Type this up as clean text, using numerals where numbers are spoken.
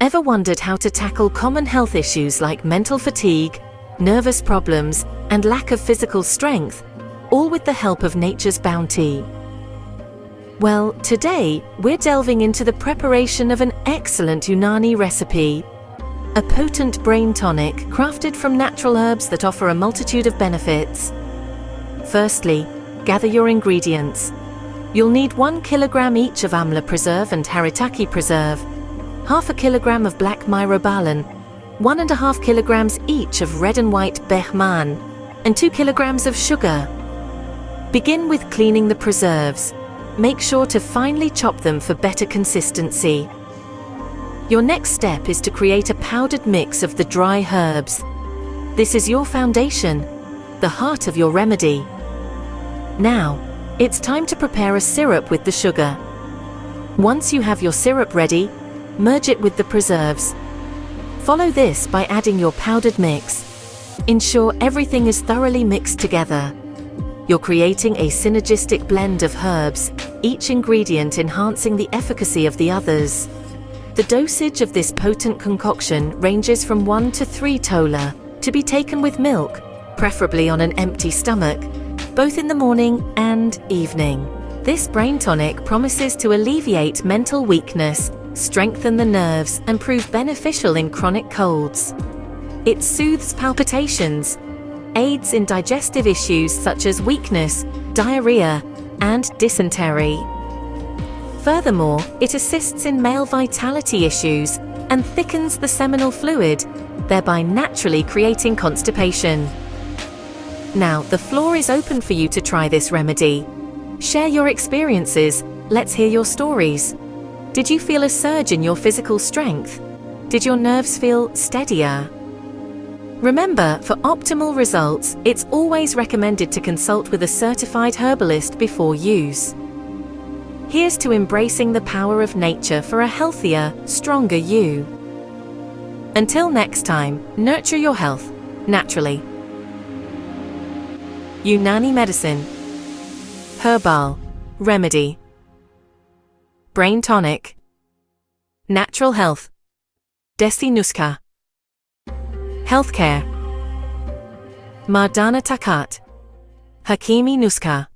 Ever wondered how to tackle common health issues like mental fatigue, nervous problems, and lack of physical strength, all with the help of nature's bounty? Well, today, we're delving into the preparation of an excellent Yunani recipe, a potent brain tonic crafted from natural herbs that offer a multitude of benefits. Firstly, gather your ingredients. You'll need 1 kilogram each of Amlہ preserve and Haritaki preserve, half a kilogram of black myrobalan, 1.5 kilograms each of red and white behmن, and 2 kilograms of sugar. Begin with cleaning the preserves. Make sure to finely chop them for better consistency. Your next step is to create a powdered mix of the dry herbs. This is your foundation, the heart of your remedy. Now, it's time to prepare a syrup with the sugar. Once you have your syrup ready, merge it with the preserves. Follow this by adding your powdered mix. Ensure everything is thoroughly mixed together. You're creating a synergistic blend of herbs, each ingredient enhancing the efficacy of the others. The dosage of this potent concoction ranges from 1 to 3 tola, to be taken with milk, preferably on an empty stomach, both in the morning and evening. This brain tonic promises to alleviate mental weakness, strengthen the nerves, and prove beneficial in chronic colds. It soothes palpitations, aids in digestive issues such as weakness, diarrhea, and dysentery. Furthermore, it assists in male vitality issues and thickens the seminal fluid, thereby naturally creating constipation. Now, the floor is open for you to try this remedy. Share your experiences. Let's hear your stories. Did you feel a surge in your physical strength? Did your nerves feel steadier? Remember, for optimal results, it's always recommended to consult with a certified herbalist before use. Here's to embracing the power of nature for a healthier, stronger you. Until next time, nurture your health, naturally. Yunani medicine. Herbal. Remedy. Brain tonic. Natural health. Desi nuskhă. Healthcare. Mardana takat. Hakimi nuskhă.